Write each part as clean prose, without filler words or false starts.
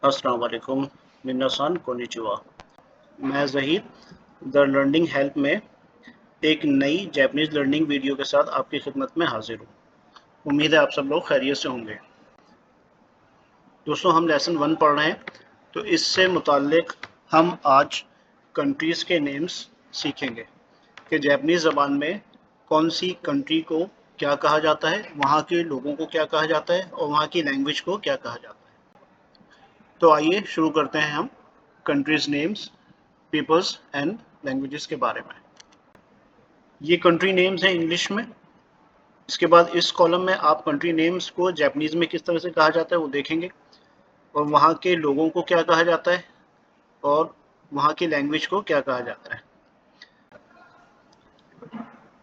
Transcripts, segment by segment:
अस्सलाम वालेकुम, मिन्नासान कोनिचिवा। मैं ज़हीद द लर्निंग हेल्प में एक नई जैपनीज़ लर्निंग वीडियो के साथ आपकी खिदमत में हाजिर हूँ। उम्मीद है आप सब लोग खैरियत से होंगे। दोस्तों, हम लेसन 1 पढ़ रहे हैं, तो इससे मुताल्लिक हम आज कंट्रीज़ के नेम्स सीखेंगे कि जैपनीज़ ज़बान में कौन सी कंट्री को क्या कहा जाता है, वहाँ के लोगों को क्या कहा जाता है और वहाँ की लैंग्वेज को क्या कहा जाता है। तो आइए शुरू करते हैं हम countries names, peoples and languages के बारे में। ये कंट्री नेम्स हैं इंग्लिश में। इसके बाद इस कॉलम में आप कंट्री नेम्स को जापानीज में किस तरह से कहा जाता है वो देखेंगे, और वहाँ के लोगों को क्या कहा जाता है और वहाँ की लैंग्वेज को क्या कहा जाता है।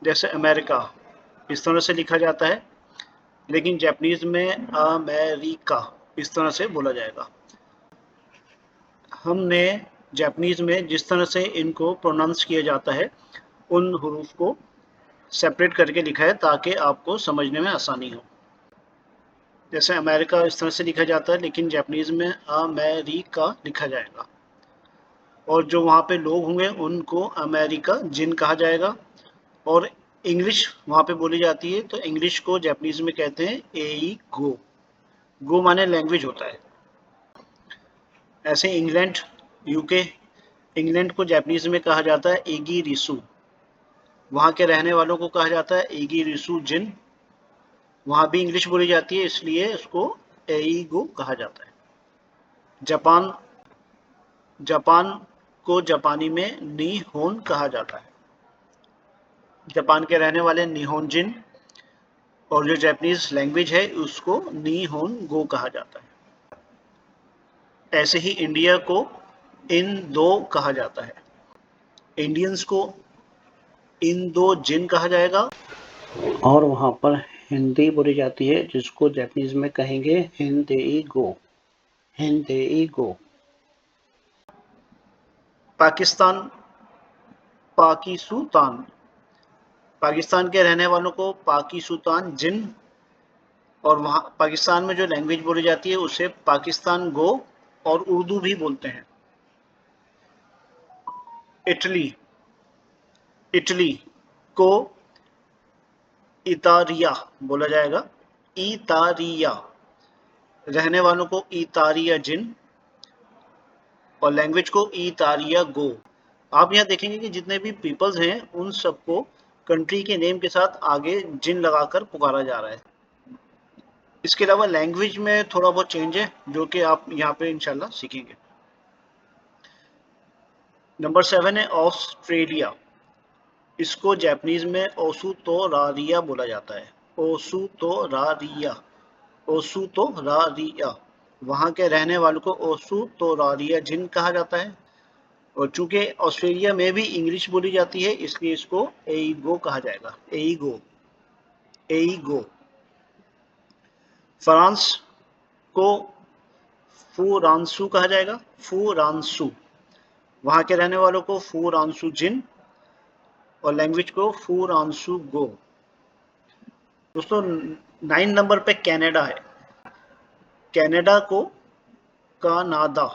जैसे अमेरिका इस तरह से लिखा जाता है, लेकिन जापानीज में अमेरिका इस तरह से बोला जाएगा। हमने जापानीज में जिस तरह से इनको प्रोनाउंस किया जाता है उन हरूफ को सेपरेट करके लिखा है ताकि आपको समझने में आसानी हो। जैसे अमेरिका इस तरह से लिखा जाता है, लेकिन जापानीज में अमेरिका लिखा जाएगा, और जो वहाँ पे लोग होंगे उनको अमेरिका जिन कहा जाएगा। और इंग्लिश वहाँ पे बोली जाती है, तो इंग्लिश को जापानीज में कहते हैं एई गो। गो माने लैंग्वेज होता है। ऐसे इंग्लैंड, यूके, इंग्लैंड को जापानीज में कहा जाता है एगी रिसु। वहाँ के रहने वालों को कहा जाता है एगी रिसु जिन। वहाँ भी इंग्लिश बोली जाती है, इसलिए उसको एईगो कहा जाता है। जापान, जापान को जापानी में निहोन कहा जाता है। जापान के रहने वाले निहोनजिन, और जो जापानीज लैंग्वेज है उसको निहोन गो कहा जाता है। ऐसे ही इंडिया को इंदो कहा जाता है। इंडियंस को इंदो जिन कहा जाएगा, और वहाँ पर हिंदी बोली जाती है जिसको जापानीज में कहेंगे हिंदेईगो, हिंदेईगो। पाकिस्तान पाकिसुतान, पाकिस्तान के रहने वालों को पाकिसुतान जिन, और वहाँ पाकिस्तान में जो लैंग्वेज बोली जाती है उसे पाकिस्तान गो और उर्दू भी बोलते हैं। इटली, इटली को इतारिया बोला जाएगा, इतारिया। रहने वालों को इतारिया जिन और लैंग्वेज को इतारिया गो। आप यहाँ देखेंगे कि जितने भी पीपल्स हैं उन सबको कंट्री के नेम के साथ आगे जिन लगाकर पुकारा जा रहा है। इसके अलावा लैंग्वेज में थोड़ा बहुत चेंज है जो कि आप यहाँ पे इंशाल्लाह सीखेंगे। नंबर 7 है ऑस्ट्रेलिया। इसको जापानीज में ओसुतोरारिया बोला जाता है, ओसुतोरारिया, ओसुतोरारिया। वहाँ के रहने वालों को ओसुतोरारिया जिन कहा जाता है, और चूंकि ऑस्ट्रेलिया में भी इंग्लिश बोली जाती है इसलिए इसको एईगो कहा जाएगा, एईगो, एईगो। फ्रांस को फुरांसू कहा जाएगा, फुरांसू। वहाँ के रहने वालों को फुरांसू जिन और लैंग्वेज को फुरांसू गो। दोस्तों, 9 नंबर पे कनाडा है। कनाडा को कानाडा,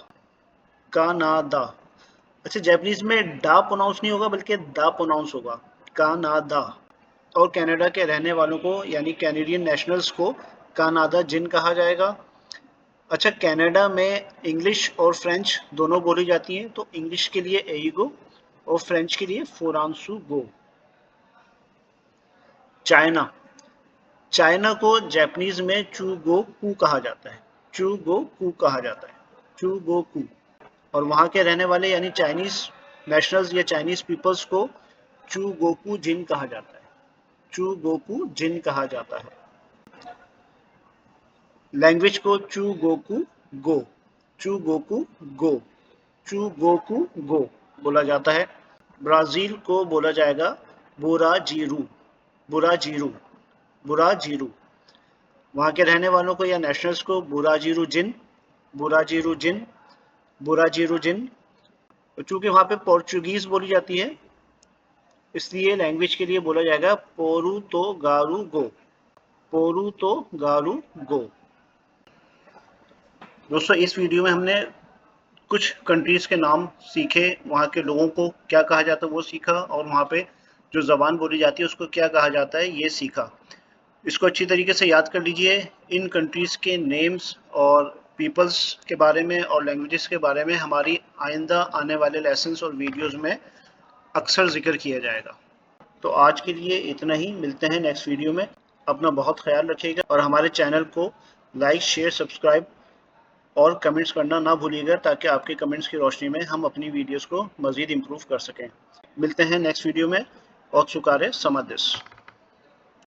कानाडा। अच्छा, जापानीज में डा प्रोनाउंस नहीं होगा बल्कि दा प्रोनाउंस होगा, कानाडा। और कनाडा के रहने वालों को यानी कैनेडियन नेशनल्स को कानाडा जिन कहा जाएगा। अच्छा, कनाडा में इंग्लिश और फ्रेंच दोनों बोली जाती हैं, तो इंग्लिश के लिए एईगो और फ्रेंच के लिए फोरांसू गो। चाइना, चाइना को जापानीज में चूगोकू कहा जाता है, चूगोकू कहा जाता है, चूगोकू। और वहाँ के रहने वाले यानी चाइनीज नेशनल्स या चाइनीज पीपल्स को चूगोकू जिन कहा जाता है, चूगोकू जिन कहा जाता है। लैंग्वेज को चूगोकू गो, चूगोकू गो, चूगोकू गो बोला जाता है। ब्राज़ील को बोला जाएगा बुराजीरू, बुराजीरू, बुराजीरू। वहाँ के रहने वालों को या नेशनल्स को बुराजीरू जिन, बुराजीरू जिन, बुराजीरू जिन। चूँकि वहाँ पे पोर्चुगीज़ बोली जाती है इसलिए लैंग्वेज के लिए बोला जाएगा पोरुतोगारू गो, पोरुतोगारू गो। दोस्तों इस वीडियो में हमने कुछ कंट्रीज़ के नाम सीखे, वहाँ के लोगों को क्या कहा जाता है वो सीखा, और वहाँ पे जो ज़बान बोली जाती है उसको क्या कहा जाता है ये सीखा। इसको अच्छी तरीके से याद कर लीजिए। इन कंट्रीज़ के नेम्स और पीपल्स के बारे में और लैंग्वेजेस के बारे में हमारी आइंदा आने वाले लेसन्स और वीडियोज़ में अक्सर जिक्र किया जाएगा। तो आज के लिए इतना ही, मिलते हैं नेक्स्ट वीडियो में। अपना बहुत ख्याल रखिएगा और हमारे चैनल को लाइक, शेयर, सब्सक्राइब और कमेंट्स करना ना भूलिएगा, ताकि आपके कमेंट्स की रोशनी में हम अपनी वीडियोस को मज़ीद इम्प्रूव कर सकें। मिलते हैं नेक्स्ट वीडियो में। और सुकारे समादेश।